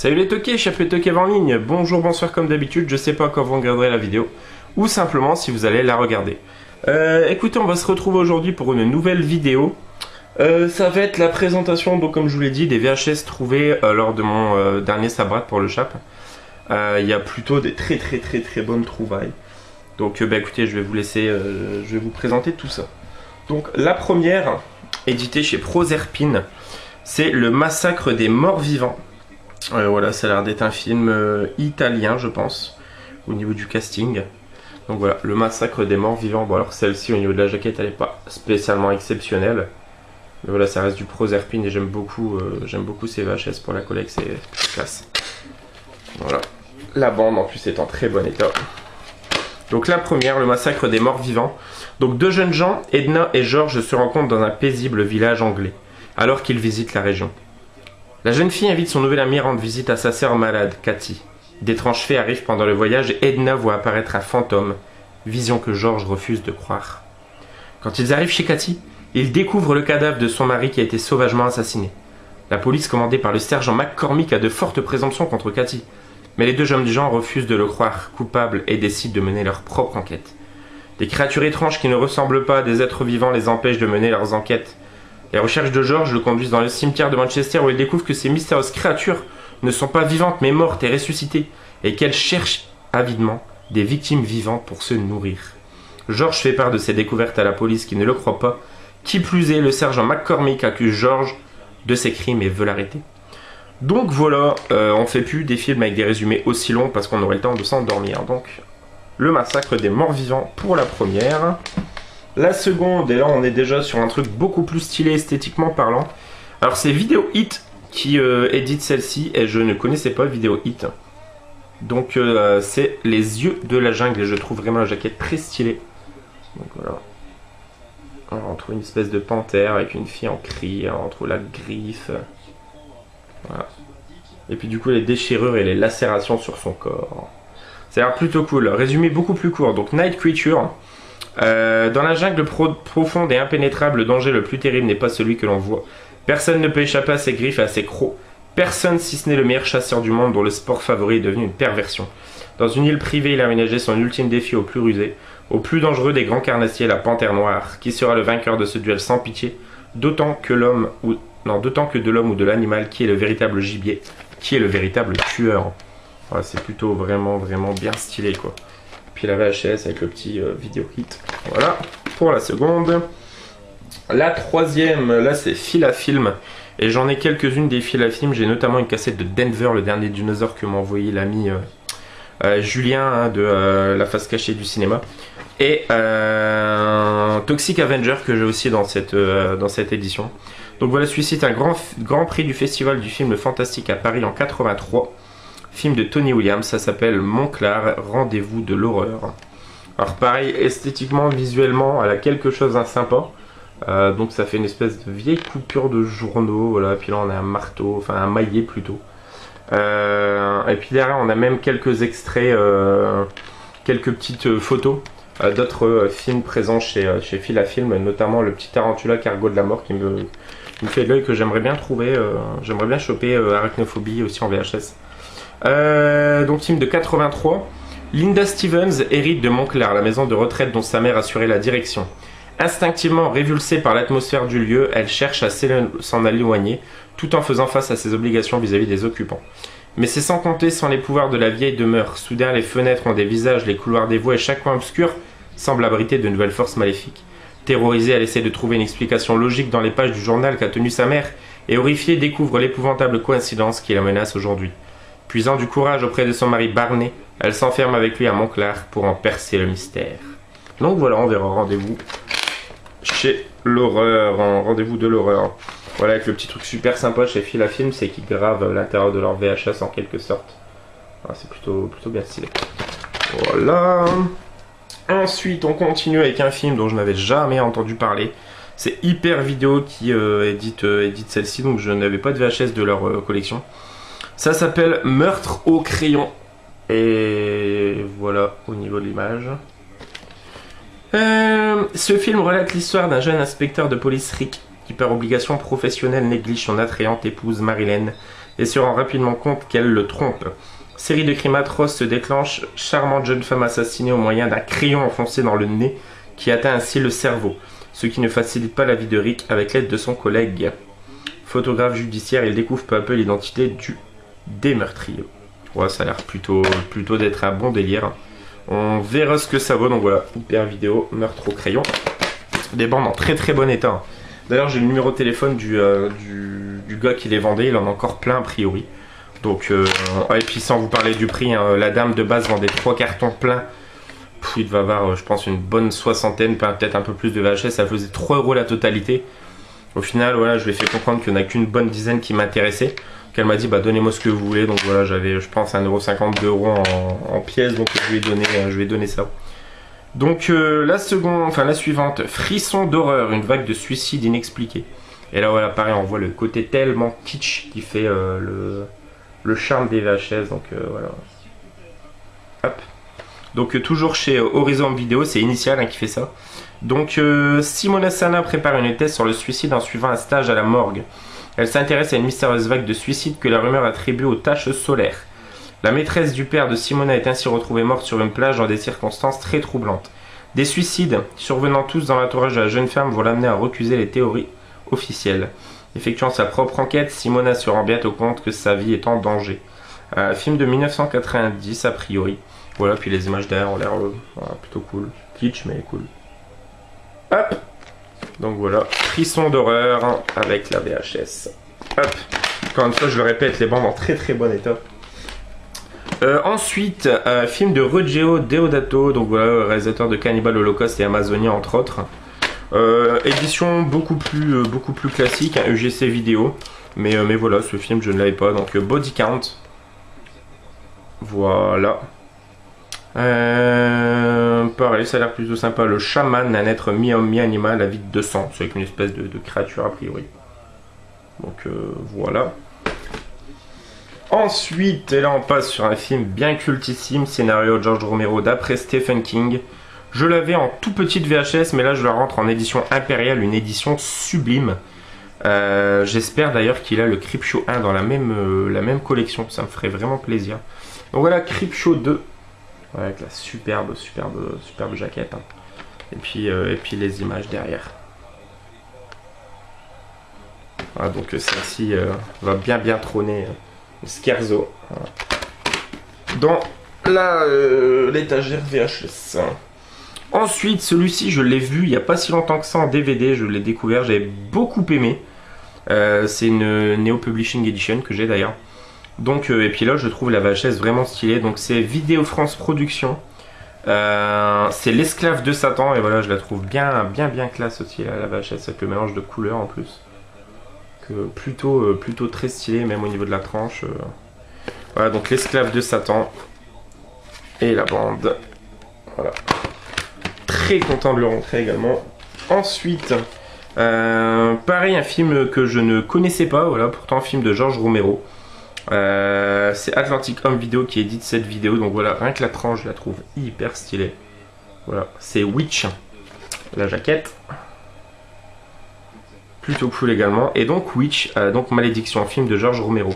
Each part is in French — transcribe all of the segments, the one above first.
Salut les toqués, chef les toqués en ligne, bonjour, bonsoir comme d'habitude, je sais pas quand vous regarderez la vidéo, ou simplement si vous allez la regarder. Écoutez, on va se retrouver aujourd'hui pour une nouvelle vidéo. Ça va être la présentation, donc comme je vous l'ai dit, des VHS trouvés lors de mon dernier sabbat pour le chap. Il y a plutôt des très bonnes trouvailles. Donc écoutez, je vais vous laisser, je vais vous présenter tout ça. Donc la première, éditée chez Proserpine, c'est Le Massacre des Morts Vivants. Voilà, ça a l'air d'être un film italien, je pense, au niveau du casting. Donc voilà, Le Massacre des Morts Vivants. Bon, alors celle-ci, au niveau de la jaquette, elle n'est pas spécialement exceptionnelle. Mais voilà, ça reste du Proserpine et j'aime beaucoup ces VHS pour la collecte, c'est classe. Voilà, la bande en plus est en très bon état. Donc la première, Le Massacre des Morts Vivants. Donc deux jeunes gens, Edna et George, se rencontrent dans un paisible village anglais, alors qu'ils visitent la région. La jeune fille invite son nouvel ami à rendre visite à sa sœur malade, Cathy. D'étranges faits arrivent pendant le voyage et Edna voit apparaître un fantôme, vision que George refuse de croire. Quand ils arrivent chez Cathy, ils découvrent le cadavre de son mari qui a été sauvagement assassiné. La police commandée par le sergent McCormick a de fortes présomptions contre Cathy, mais les deux jeunes gens refusent de le croire coupable et décident de mener leur propre enquête. Des créatures étranges qui ne ressemblent pas à des êtres vivants les empêchent de mener leurs enquêtes. Les recherches de George le conduisent dans le cimetière de Manchester où il découvre que ces mystérieuses créatures ne sont pas vivantes mais mortes et ressuscitées et qu'elles cherchent avidement des victimes vivantes pour se nourrir. George fait part de ses découvertes à la police qui ne le croit pas. Qui plus est, le sergent McCormick accuse George de ses crimes et veut l'arrêter. Donc voilà, on fait plus des films avec des résumés aussi longs parce qu'on aurait le temps de s'endormir. Donc, Le Massacre des Morts Vivants pour la première. La seconde, et là on est déjà sur un truc beaucoup plus stylé esthétiquement parlant. Alors c'est Video Hit qui édite celle-ci et je ne connaissais pas Video Hit. Donc c'est Les Yeux de la Jungle et je trouve vraiment la jaquette très stylée. Donc voilà. On trouve une espèce de panthère avec une fille en cri, on trouve la griffe. Voilà. Et puis du coup les déchirures et les lacérations sur son corps. Ça a l'air plutôt cool. Résumé beaucoup plus court. Donc Night Creature. Dans la jungle profonde et impénétrable, le danger le plus terrible n'est pas celui que l'on voit. Personne ne peut échapper à ses griffes et à ses crocs. Personne si ce n'est le meilleur chasseur du monde dont le sport favori est devenu une perversion. Dans une île privée, il a aménagé son ultime défi au plus rusé, au plus dangereux des grands carnassiers, la panthère noire. Qui sera le vainqueur de ce duel sans pitié, d'autant que de l'homme ou de l'animal, qui est le véritable gibier, qui est le véritable tueur. Voilà, c'est plutôt vraiment bien stylé quoi. Puis la VHS avec le petit Video Hit. Voilà, pour la seconde. La troisième, là c'est Fil à film. Et j'en ai quelques-unes des fils à film. J'ai notamment une cassette de Denver, le dernier dinosaure que m'a envoyé l'ami Julien hein, de La Face Cachée du cinéma. Et Toxic Avenger que j'ai aussi dans cette édition. Donc voilà, celui-ci est un grand prix du Festival du film fantastique à Paris en 83. Film de Tony Williams, ça s'appelle Montclar, Rendez-vous de l'horreur. Alors pareil, esthétiquement, visuellement, elle a quelque chose d'un sympa. Donc ça fait une espèce de vieille coupure de journaux, voilà. Puis là on a un marteau, enfin un maillet plutôt. Et puis derrière on a même quelques extraits, quelques petites photos d'autres films présents chez Fil à film, notamment le petit Tarantula Cargo de la mort qui me fait de l'œil que j'aimerais bien trouver, j'aimerais bien choper Arachnophobie aussi en VHS. Donc film de 83. Linda Stevens hérite de Montclar, la maison de retraite dont sa mère assurait la direction. Instinctivement révulsée par l'atmosphère du lieu, elle cherche à s'en éloigner, tout en faisant face à ses obligations vis-à-vis des occupants. Mais c'est sans compter sans les pouvoirs de la vieille demeure. Soudain, les fenêtres ont des visages, les couloirs des voies et chaque coin obscur semble abriter de nouvelles forces maléfiques. Terrorisée, elle essaie de trouver une explication logique dans les pages du journal qu'a tenu sa mère, et horrifiée découvre l'épouvantable coïncidence qui la menace aujourd'hui. Puisant du courage auprès de son mari Barney, elle s'enferme avec lui à Montclar pour en percer le mystère. Donc voilà, on verra rendez-vous chez l'horreur, rendez-vous de l'horreur. Voilà, avec le petit truc super sympa chez Fil à film, c'est qu'ils gravent l'intérieur de leur VHS en quelque sorte. Voilà, c'est plutôt bien stylé. Voilà. Ensuite, on continue avec un film dont je n'avais jamais entendu parler. C'est Hyper Vidéo qui édite celle-ci, donc je n'avais pas de VHS de leur collection. Ça s'appelle Meurtre au crayon. Et voilà au niveau de l'image. Ce film relate l'histoire d'un jeune inspecteur de police Rick qui par obligation professionnelle néglige son attrayante épouse Marilyn, et se rend rapidement compte qu'elle le trompe. Série de crimes atroces se déclenche, charmante jeune femme assassinée au moyen d'un crayon enfoncé dans le nez qui atteint ainsi le cerveau, ce qui ne facilite pas la vie de Rick avec l'aide de son collègue. Photographe judiciaire, il découvre peu à peu l'identité des meurtriers. Ouais, ça a l'air plutôt d'être un bon délire. On verra ce que ça vaut, donc voilà, hyper vidéo, meurtre au crayon. Des bandes en très très bon état. D'ailleurs, j'ai le numéro de téléphone du gars qui les vendait, il en a encore plein a priori. Donc, et puis sans vous parler du prix, hein, la dame de base vendait 3 cartons pleins. Il devait avoir, je pense, une bonne soixantaine, peut-être un peu plus de VHS, ça faisait 3 € la totalité. Au final, voilà, je lui ai fait comprendre qu'il n'y en a qu'une bonne dizaine qui m'intéressait. Elle m'a dit, bah donnez-moi ce que vous voulez. Donc voilà, j'avais, je pense, 1,50 €, 2 € en pièces, donc je lui ai donné ça. Donc la suivante, frisson d'horreur, une vague de suicide inexpliquée. Et là voilà, pareil, on voit le côté tellement kitsch qui fait le charme des VHS. Donc voilà. Hop. Donc toujours chez Horizon Video, c'est Initial hein, qui fait ça. Donc Simona Sana prépare une thèse sur le suicide en suivant un stage à la morgue. Elle s'intéresse à une mystérieuse vague de suicides que la rumeur attribue aux taches solaires. La maîtresse du père de Simona est ainsi retrouvée morte sur une plage dans des circonstances très troublantes. Des suicides, survenant tous dans l'entourage de la jeune femme, vont l'amener à recuser les théories officielles. Effectuant sa propre enquête, Simona se rend bientôt compte que sa vie est en danger. Film de 1990 a priori. Voilà, puis les images derrière ont l'air plutôt cool. Kitsch mais cool. Hop. Donc voilà, frisson d'horreur avec la VHS. Hop. Encore une fois, je le répète, les bandes en très très bon état. Ensuite, film de Ruggero Deodato, donc voilà, réalisateur de Cannibal Holocaust et Amazonia entre autres. Édition beaucoup plus classique, un UGC vidéo. Mais voilà, ce film je ne l'avais pas, donc Body Count. Voilà. Pareil, ça a l'air plutôt sympa. Le chaman, un être mi-homme, mi-animal, avide de sang. C'est une espèce de créature a priori. Donc voilà. Ensuite, et là on passe sur un film bien cultissime, scénario de George Romero d'après Stephen King. Je l'avais en tout petite VHS, mais là je la rentre en édition impériale, une édition sublime. J'espère d'ailleurs qu'il a le Creepshow 1 dans la même collection, ça me ferait vraiment plaisir. Donc voilà, Creepshow 2, avec la superbe jaquette. Hein. Et puis les images derrière. Voilà, donc celle-ci va bien trôner. Scherzo dans l'étagère VHS. Ensuite, celui-ci, je l'ai vu il n'y a pas si longtemps que ça en DVD. Je l'ai découvert, j'avais beaucoup aimé. C'est une Neo Publishing Edition que j'ai d'ailleurs. Donc, et puis là, je trouve la VHS vraiment stylée. Donc, c'est Vidéo France Production. C'est l'esclave de Satan. Et voilà, je la trouve bien classe aussi, la VHS, avec le mélange de couleurs en plus. Plutôt très stylé, même au niveau de la tranche. Voilà, donc l'esclave de Satan et la bande. Voilà. Très content de le rentrer également. Ensuite, pareil, un film que je ne connaissais pas, voilà, pourtant un film de George Romero. C'est Atlantic Home Video qui édite cette vidéo, donc voilà, rien que la tranche, je la trouve hyper stylée. Voilà, c'est Witch, la jaquette. Plutôt cool également. Et donc Witch, donc Malédiction, film de George Romero.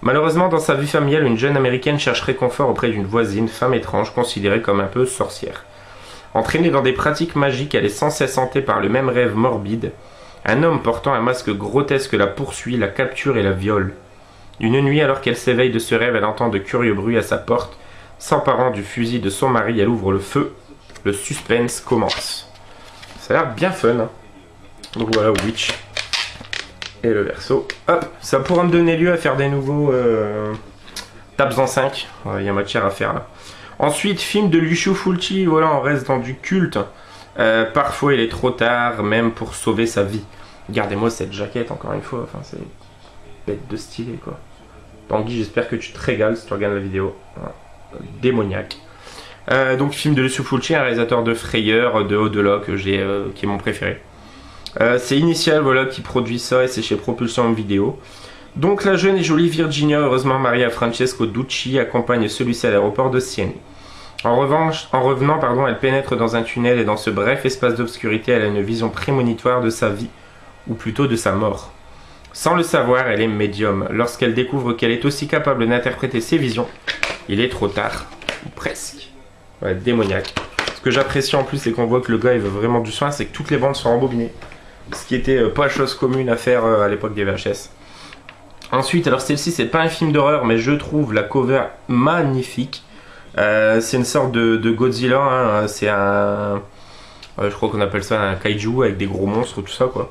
Malheureusement, dans sa vie familiale, une jeune américaine cherche réconfort auprès d'une voisine, femme étrange, considérée comme un peu sorcière. Entraînée dans des pratiques magiques, elle est sans cesse hantée par le même rêve morbide. Un homme portant un masque grotesque la poursuit, la capture et la viole. Une nuit, alors qu'elle s'éveille de ce rêve, elle entend de curieux bruits à sa porte. S'emparant du fusil de son mari, elle ouvre le feu. Le suspense commence. Ça a l'air bien fun, hein. Donc voilà, Witch. Et le verso. Hop, ça pourra me donner lieu à faire des nouveaux Tabs en 5. Il y a matière à faire là. Ensuite, film de Lucio Fulci. Voilà, on reste dans du culte. Parfois, il est trop tard, même pour sauver sa vie. Regardez-moi cette jaquette, encore une fois. Enfin, c'est bête de stylé, quoi. Tanguy, j'espère que tu te régales si tu regardes la vidéo. Voilà. Démoniaque. Donc, film de Lucio Fulci, un réalisateur de frayeur, de au-delà, qui est mon préféré. C'est Initial, voilà, qui produit ça et c'est chez Propulsion Vidéo. Donc la jeune et jolie Virginia, heureusement mariée à Francesco Ducci, accompagne celui-ci à l'aéroport de Sienne. En revenant, elle pénètre dans un tunnel et dans ce bref espace d'obscurité, elle a une vision prémonitoire de sa vie, ou plutôt de sa mort. Sans le savoir, elle est médium. Lorsqu'elle découvre qu'elle est aussi capable d'interpréter ses visions, il est trop tard. Ou presque. Ouais, démoniaque. Ce que j'apprécie en plus, c'est qu'on voit que le gars il veut vraiment du soin, c'est que toutes les bandes sont rembobinées. Ce qui était pas chose commune à faire à l'époque des VHS. Ensuite, alors celle-ci, c'est pas un film d'horreur, mais je trouve la cover magnifique. C'est une sorte de Godzilla, hein. C'est un... je crois qu'on appelle ça un kaiju avec des gros monstres, tout ça quoi.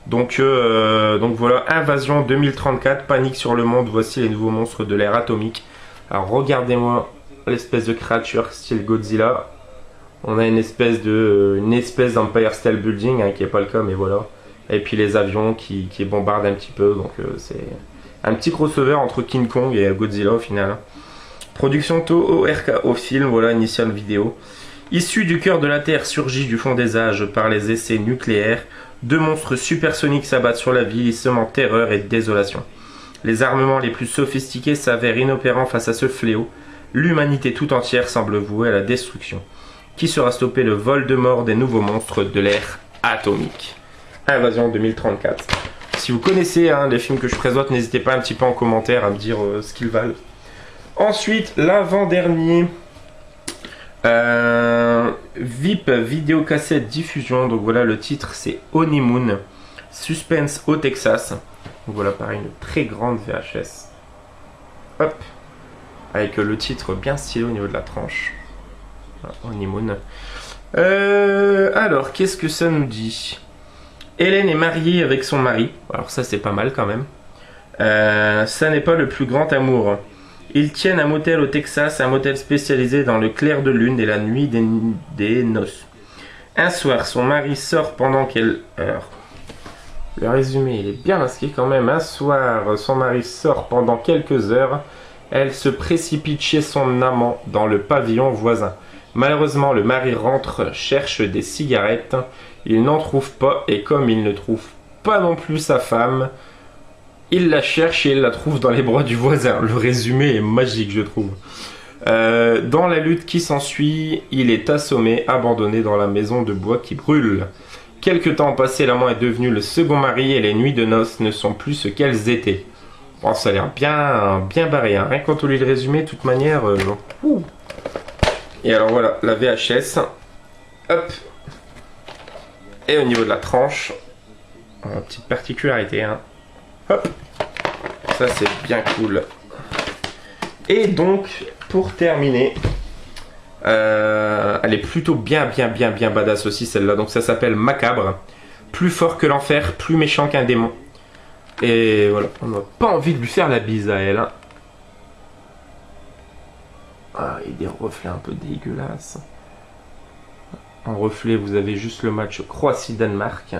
Donc voilà, Invasion 2034, panique sur le monde, voici les nouveaux monstres de l'ère atomique. Alors regardez-moi l'espèce de créature style Godzilla. On a une espèce d'Empire State Building, hein, qui est pas le cas, mais voilà. Et puis les avions qui bombardent un petit peu, donc c'est un petit crossover entre King Kong et Godzilla au final. Production Toho RKO Film, voilà, initial vidéo. Issu du cœur de la Terre, surgit du fond des âges par les essais nucléaires, deux monstres supersoniques s'abattent sur la ville, semant terreur et désolation. Les armements les plus sophistiqués s'avèrent inopérants face à ce fléau. L'humanité tout entière semble vouée à la destruction. Qui saura stopper le vol de mort des nouveaux monstres de l'ère atomique? Invasion 2034. Si vous connaissez les films que je présente, n'hésitez pas un petit peu en commentaire à me dire ce qu'ils valent. Ensuite, l'avant-dernier, VIP vidéocassette diffusion. Donc voilà, le titre c'est Honeymoon, Suspense au Texas. Donc voilà, pareil, une très grande VHS. Hop, avec le titre bien stylé au niveau de la tranche. Voilà, Honeymoon. Alors, qu'est-ce que ça nous dit? Hélène est mariée avec son mari. Alors ça c'est pas mal quand même. Ça n'est pas le plus grand amour. Ils tiennent un motel au Texas, un motel spécialisé dans le clair de lune et la nuit des noces. Un soir, son mari sort pendant qu'elle... Le résumé, il est bien masqué quand même. Un soir, son mari sort pendant quelques heures. Elle se précipite chez son amant dans le pavillon voisin. Malheureusement, le mari rentre, cherche des cigarettes. Il n'en trouve pas et comme il ne trouve pas non plus sa femme... Il la cherche et il la trouve dans les bras du voisin. Le résumé est magique, je trouve. Dans la lutte qui s'ensuit, il est assommé, abandonné dans la maison de bois qui brûle. Quelque temps passé, l'amant est devenu le second mari et les nuits de noces ne sont plus ce qu'elles étaient. Bon, ça a l'air bien barré, hein. Rien quand on lit le résumé, de toute manière... Et alors voilà, la VHS. Hop. Et au niveau de la tranche, petite particularité, hein. Hop, ça c'est bien cool. Et donc, pour terminer, elle est plutôt bien badass aussi celle-là. Donc ça s'appelle Macabre. Plus fort que l'enfer, plus méchant qu'un démon. Et voilà, on n'a pas envie de lui faire la bise à elle. Hein. Ah, il y a des reflets un peu dégueulasses. En reflet, vous avez juste le match Croatie-Danemark.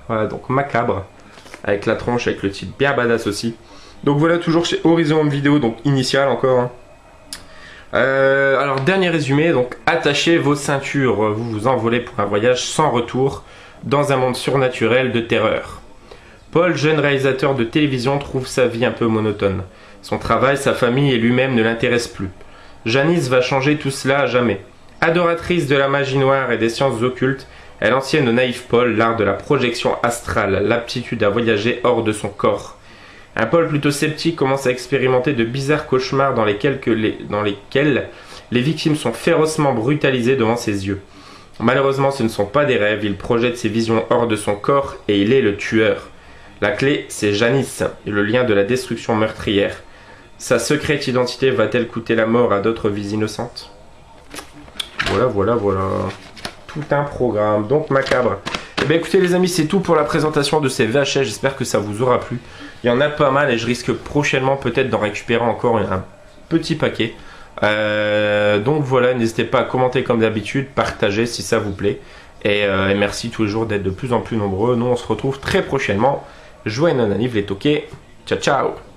Voilà, donc Macabre, avec la tronche, avec le titre bien badass aussi. Donc voilà, toujours chez Horizon Home Video, donc initial encore. Hein. Alors, dernier résumé, donc attachez vos ceintures, vous vous envolez pour un voyage sans retour dans un monde surnaturel de terreur. Paul, jeune réalisateur de télévision, trouve sa vie un peu monotone. Son travail, sa famille et lui-même ne l'intéressent plus. Janice va changer tout cela à jamais. Adoratrice de la magie noire et des sciences occultes, elle enseigne au naïf Paul l'art de la projection astrale, l'aptitude à voyager hors de son corps. Un Paul plutôt sceptique commence à expérimenter de bizarres cauchemars dans lesquels les victimes sont férocement brutalisées devant ses yeux. Malheureusement, ce ne sont pas des rêves, il projette ses visions hors de son corps et il est le tueur. La clé, c'est Janice, et le lien de la destruction meurtrière. Sa secrète identité va-t-elle coûter la mort à d'autres vies innocentes? Voilà. Tout un programme, donc Macabre. Et bien écoutez les amis, c'est tout pour la présentation de ces VHS, j'espère que ça vous aura plu. Il y en a pas mal et je risque prochainement peut-être d'en récupérer encore un petit paquet. Donc voilà, n'hésitez pas à commenter comme d'habitude, partager si ça vous plaît. Et merci tous les jours d'être de plus en plus nombreux. Nous on se retrouve très prochainement. Joyeux Nonanive les toqués. Ciao ciao.